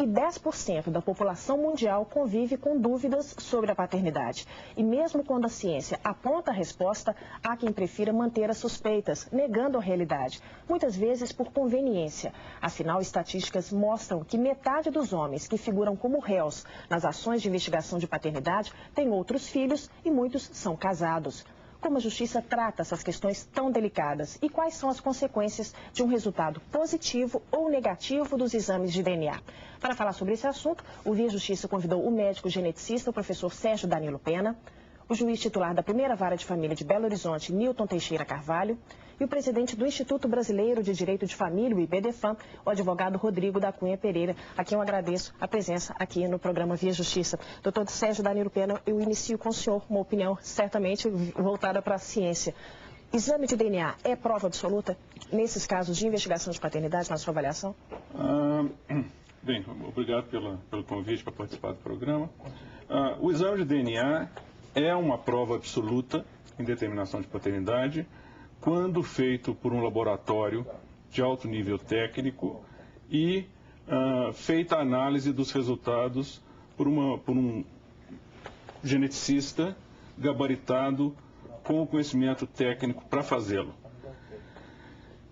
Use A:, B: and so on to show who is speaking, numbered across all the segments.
A: 10% da população mundial convive com dúvidas sobre a paternidade. E mesmo quando a ciência aponta a resposta, há quem prefira manter as suspeitas, negando a realidade, muitas vezes por conveniência. Afinal, estatísticas mostram que metade dos homens que figuram como réus nas ações de investigação de paternidade têm outros filhos e muitos são casados. Como a justiça trata essas questões tão delicadas e quais são as consequências de um resultado positivo ou negativo dos exames de DNA? Para falar sobre esse assunto, o Via Justiça convidou o médico geneticista, o professor Sérgio Danilo Pena, o juiz titular da Primeira Vara de Família de Belo Horizonte, Nilton Teixeira Carvalho, e o presidente do Instituto Brasileiro de Direito de Família, o IBDFAM, o advogado Rodrigo da Cunha Pereira, a quem eu agradeço a presença aqui no programa Via Justiça. Doutor Sérgio Danilo Pena, eu inicio com o senhor uma opinião certamente voltada para a ciência. Exame de DNA é prova absoluta nesses casos de investigação de paternidade, na sua avaliação?
B: Bem, obrigado pelo convite para participar do programa. O exame de DNA é uma prova absoluta em determinação de paternidade quando feito por um laboratório de alto nível técnico e feita a análise dos resultados por um geneticista gabaritado com o conhecimento técnico para fazê-lo.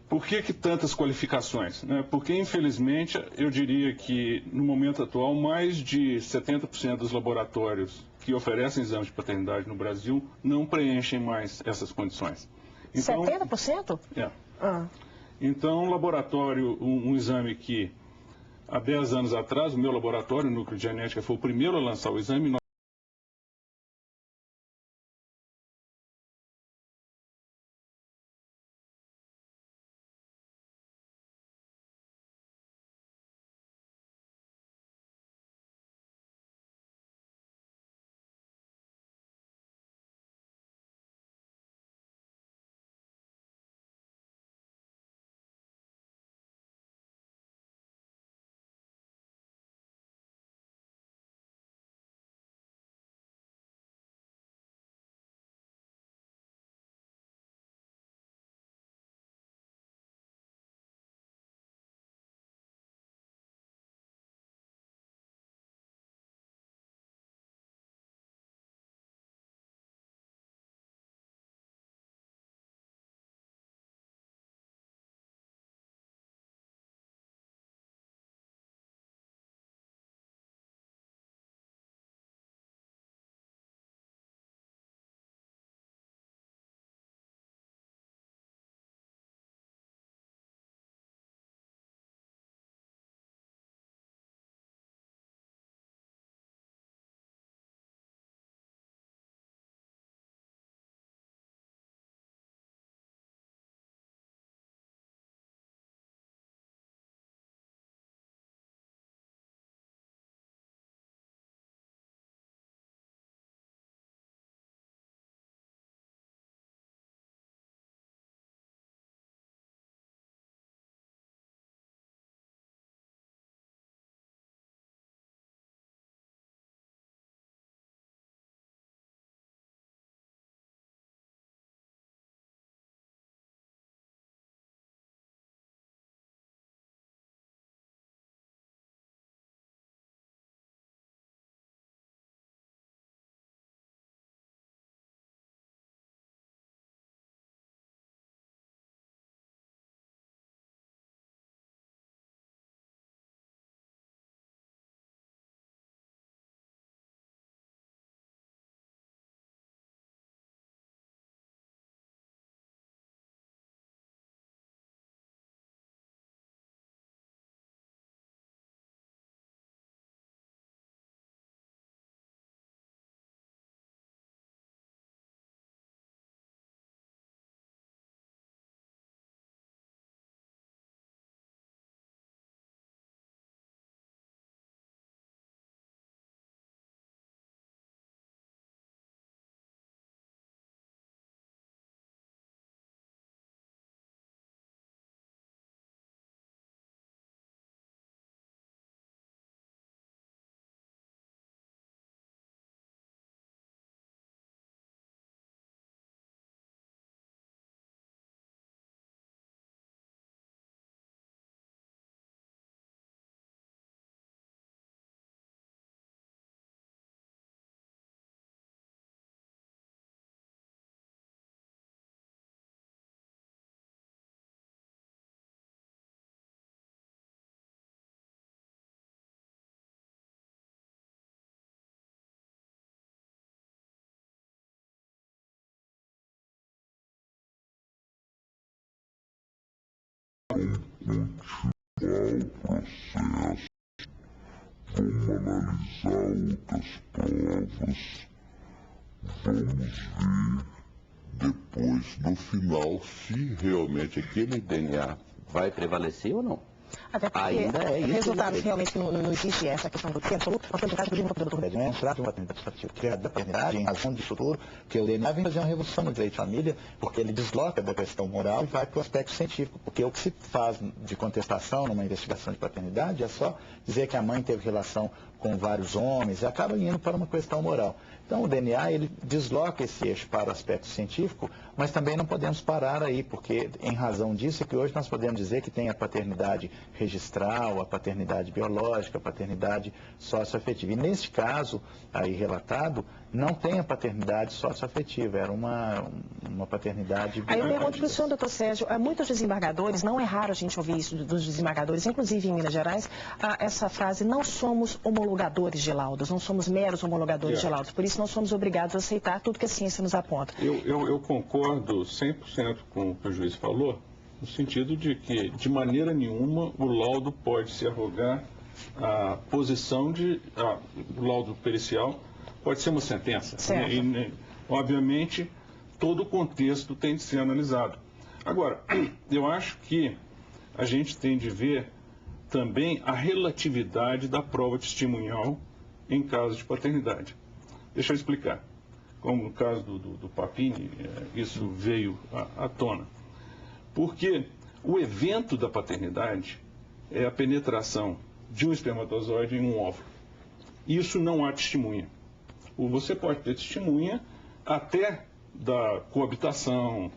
B: Por que tantas qualificações? Porque, infelizmente, eu diria que, no momento atual, mais de 70% dos laboratórios que oferecem exames de paternidade no Brasil não preenchem mais essas condições. Então,
A: 70%?
B: É. Então, um exame que, há 10 anos atrás, o meu laboratório, o Núcleo de Genética, foi o primeiro a lançar o exame.
C: continuar o processo, vamos analisar outras provas, vamos ver depois, no final, se realmente aquele DNA vai prevalecer ou não.
A: Até porque
C: ainda é isso,
A: resultados realmente não existe essa questão do tempo absoluto. Nós temos um caso, inclusive, no doutor
D: É um trato de paternidade da paternidade, em razão disso tudo, que o DNA vem fazer uma revolução no direito de família, porque ele desloca da questão moral e vai para o aspecto científico. Porque o que se faz de contestação numa investigação de paternidade é só dizer que a mãe teve relação com vários homens e acaba indo para uma questão moral. Então, o DNA, ele desloca esse eixo para o aspecto científico, mas também não podemos parar aí, porque em razão disso é que hoje nós podemos dizer que tem a paternidade registral, a paternidade biológica, a paternidade socioafetiva. E neste caso aí relatado, não tem a paternidade socioafetiva, era uma paternidade biológica.
A: Aí eu pergunto para o senhor, doutor Sérgio, muitos desembargadores, não é raro a gente ouvir isso dos desembargadores, inclusive em Minas Gerais, essa frase, não somos homologadores de laudos, não somos meros homologadores de laudos, por isso não somos obrigados a aceitar tudo que a ciência nos aponta.
B: Eu concordo 100% com o que o juiz falou, no sentido de que, de maneira nenhuma, o laudo pode se arrogar a posição de... o laudo pericial pode ser uma sentença.
A: Certo.
B: Obviamente, todo o contexto tem de ser analisado. Agora, eu acho que a gente tem de ver também a relatividade da prova testemunhal em caso de paternidade. Deixa eu explicar. Como no caso do Papini, isso veio à tona. Porque o evento da paternidade é a penetração de um espermatozoide em um óvulo. Isso não há testemunha. Você pode ter testemunha até da coabitação,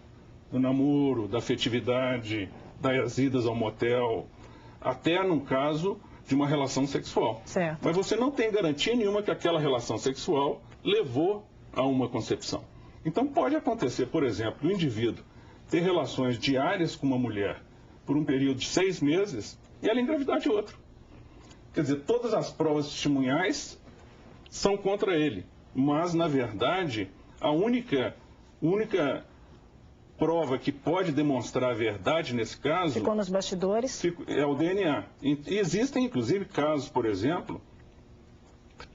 B: do namoro, da afetividade, das idas ao motel, até no caso de uma relação sexual.
A: Certo.
B: Mas você não tem garantia nenhuma que aquela relação sexual levou a uma concepção. Então pode acontecer, por exemplo, o indivíduo ter relações diárias com uma mulher por um período de 6 meses e ela engravidar de outro. Quer dizer, todas as provas testemunhais são contra ele, mas na verdade a única prova que pode demonstrar a verdade nesse caso...
A: Ficou nos bastidores?
B: É o DNA. E existem, inclusive, casos, por exemplo,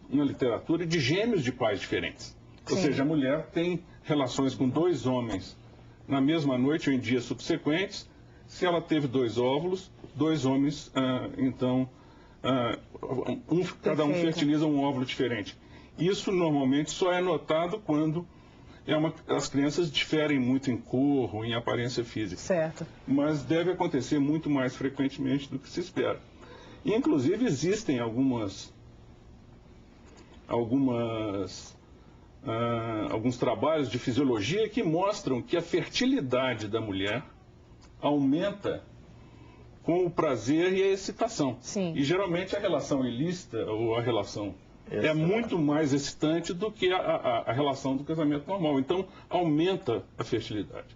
B: na literatura, de gêmeos de pais diferentes. Ou seja, a mulher tem relações com 2 homens na mesma noite ou em dias subsequentes. Se ela teve 2 óvulos, 2 homens, cada um fertiliza um óvulo diferente. Isso normalmente só é notado quando as crianças diferem muito em cor ou em aparência física.
A: Certo.
B: Mas deve acontecer muito mais frequentemente do que se espera. E, inclusive, existem alguns trabalhos de fisiologia que mostram que a fertilidade da mulher aumenta com o prazer e a excitação.
A: Sim.
B: E, geralmente, a relação ilícita ou a relação é muito mais excitante do que a relação do casamento normal. Então, aumenta a fertilidade.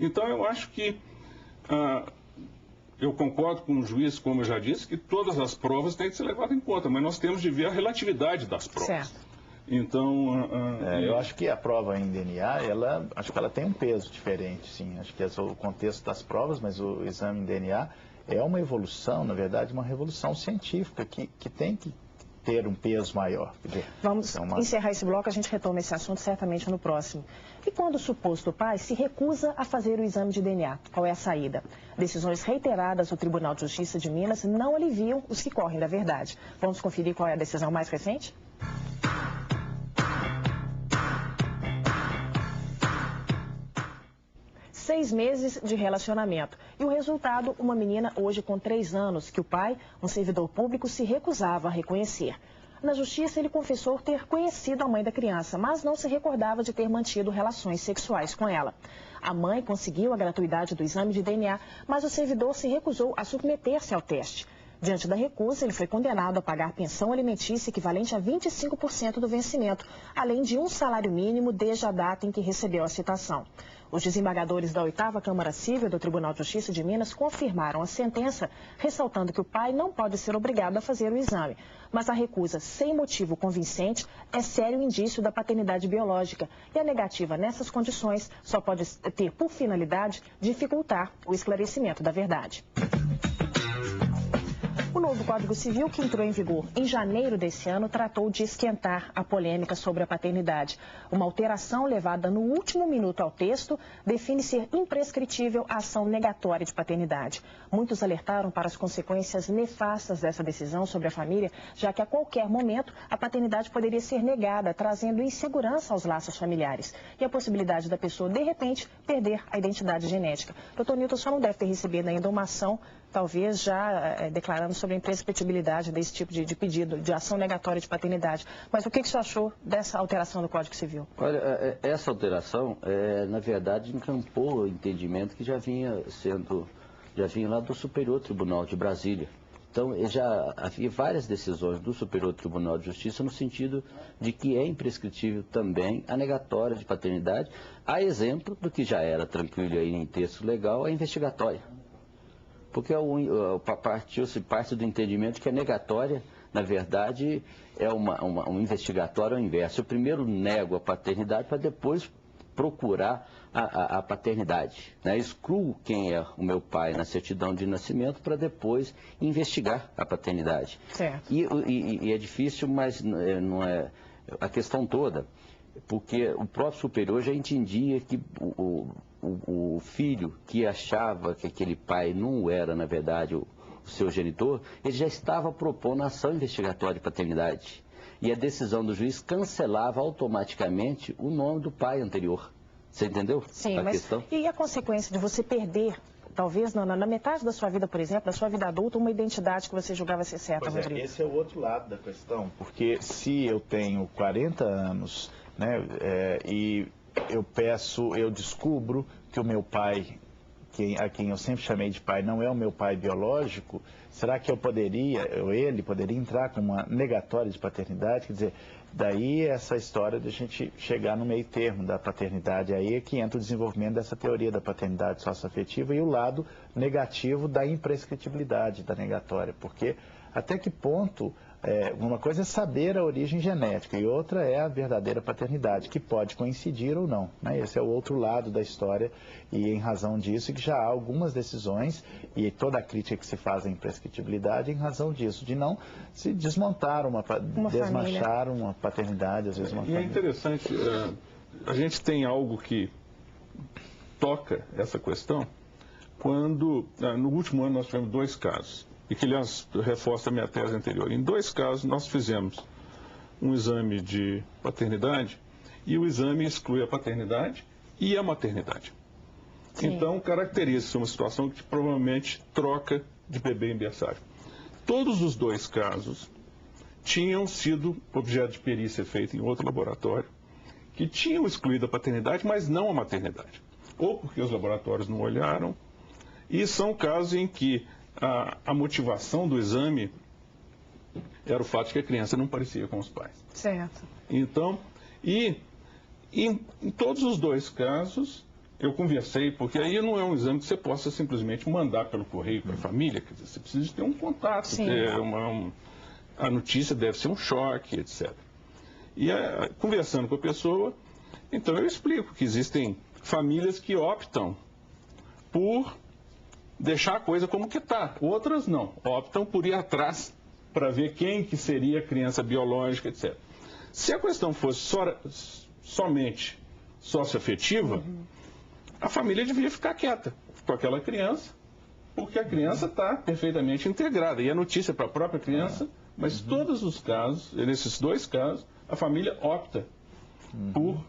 B: Então, eu acho que, eu concordo com o juiz, como eu já disse, que todas as provas têm que ser levadas em conta, mas nós temos de ver a relatividade das provas.
A: Certo.
B: Então...
D: eu acho que a prova em DNA, acho que ela tem um peso diferente, sim. Acho que é o contexto das provas, mas o exame em DNA é uma evolução, na verdade, uma revolução científica que tem que ter um peso maior.
A: Vamos encerrar esse bloco, a gente retoma esse assunto certamente no próximo. E quando o suposto pai se recusa a fazer o exame de DNA, qual é a saída? Decisões reiteradas do Tribunal de Justiça de Minas não aliviam os que correm da verdade. Vamos conferir qual é a decisão mais recente? Seis meses de relacionamento. E o resultado, uma menina hoje com 3 anos, que o pai, um servidor público, se recusava a reconhecer. Na justiça, ele confessou ter conhecido a mãe da criança, mas não se recordava de ter mantido relações sexuais com ela. A mãe conseguiu a gratuidade do exame de DNA, mas o servidor se recusou a submeter-se ao teste. Diante da recusa, ele foi condenado a pagar pensão alimentícia equivalente a 25% do vencimento, além de um salário mínimo desde a data em que recebeu a citação. Os desembargadores da 8ª Câmara Civil do Tribunal de Justiça de Minas confirmaram a sentença, ressaltando que o pai não pode ser obrigado a fazer o exame. Mas a recusa sem motivo convincente é sério indício da paternidade biológica e a negativa nessas condições só pode ter por finalidade dificultar o esclarecimento da verdade. O novo Código Civil, que entrou em vigor em janeiro desse ano, tratou de esquentar a polêmica sobre a paternidade. Uma alteração levada no último minuto ao texto define ser imprescritível a ação negatória de paternidade. Muitos alertaram para as consequências nefastas dessa decisão sobre a família, já que a qualquer momento a paternidade poderia ser negada, trazendo insegurança aos laços familiares e a possibilidade da pessoa, de repente, perder a identidade genética. Doutor Newton, só não deve ter recebido ainda uma ação, talvez já declarando sobre a imprescritibilidade desse tipo de pedido, de ação negatória de paternidade. Mas o que o senhor achou dessa alteração do Código Civil?
E: Olha, essa alteração, na verdade, encampou o entendimento que já vinha lá do Superior Tribunal de Brasília. Então, já havia várias decisões do Superior Tribunal de Justiça no sentido de que é imprescritível também a negatória de paternidade, a exemplo do que já era tranquilo aí em texto legal, a investigatória. Porque parte do entendimento que a negatória, na verdade, é um investigatório ao inverso. Eu primeiro nego a paternidade para depois procurar a paternidade, né? Excluo quem é o meu pai na certidão de nascimento para depois investigar a paternidade.
A: Certo.
E: E é difícil, mas não é a questão toda, porque o próprio superior já entendia que o filho que achava que aquele pai não era, na verdade, o seu genitor, ele já estava propondo a ação investigatória de paternidade. E a decisão do juiz cancelava automaticamente o nome do pai anterior. Você entendeu?
A: Sim,
E: a questão?
A: E a consequência de você perder, talvez na metade da sua vida, por exemplo, da sua vida adulta, uma identidade que você julgava ser certa, Rodrigo?
D: Esse é o outro lado da questão, porque se eu tenho 40 anos, né, e eu descubro que o meu pai, a quem eu sempre chamei de pai, não é o meu pai biológico, será que ele poderia entrar com uma negatória de paternidade? Quer dizer, daí essa história de a gente chegar no meio termo da paternidade, aí é que entra o desenvolvimento dessa teoria da paternidade socioafetiva e o lado negativo da imprescritibilidade da negatória, porque até que ponto, uma coisa é saber a origem genética e outra é a verdadeira paternidade, que pode coincidir ou não, né? Esse é o outro lado da história e em razão disso que já há algumas decisões e toda a crítica que se faz à imprescritibilidade em razão disso, de não se desmontar desmanchar uma paternidade, às vezes uma família.
B: E é interessante, a gente tem algo que toca essa questão quando, no último ano nós tivemos 2 casos. E que, aliás, reforça a minha tese anterior. Em 2 casos, nós fizemos um exame de paternidade e o exame exclui a paternidade e a maternidade. Sim. Então, caracteriza-se uma situação que provavelmente troca de bebê em berçário. Todos os 2 casos tinham sido objeto de perícia feita em outro laboratório, que tinham excluído a paternidade, mas não a maternidade. Ou porque os laboratórios não olharam, e são casos em que a motivação do exame era o fato de que a criança não parecia com os pais.
A: Certo.
B: Então, em todos os 2 casos, eu conversei, porque aí não é um exame que você possa simplesmente mandar pelo correio para a família, quer dizer, você precisa de ter um contato, a notícia deve ser um choque, etc. E conversando com a pessoa, então eu explico que existem famílias que optam por deixar a coisa como que está. Outras não, optam por ir atrás para ver quem que seria a criança biológica, etc. Se a questão fosse somente socioafetiva, a família devia ficar quieta com aquela criança, porque a criança está perfeitamente integrada. E a notícia para a própria criança, mas todos os casos, nesses 2 casos, a família opta por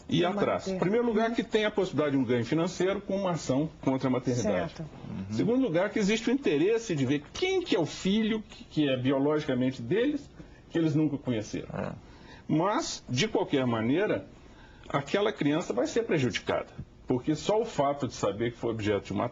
B: ir atrás. Em primeiro lugar, que tem a possibilidade de um ganho financeiro com uma ação contra a maternidade.
A: Certo.
B: Em segundo lugar, que existe o interesse de ver quem que é o filho que é biologicamente deles, que eles nunca conheceram. Mas, de qualquer maneira, aquela criança vai ser prejudicada, porque só o fato de saber que foi objeto de uma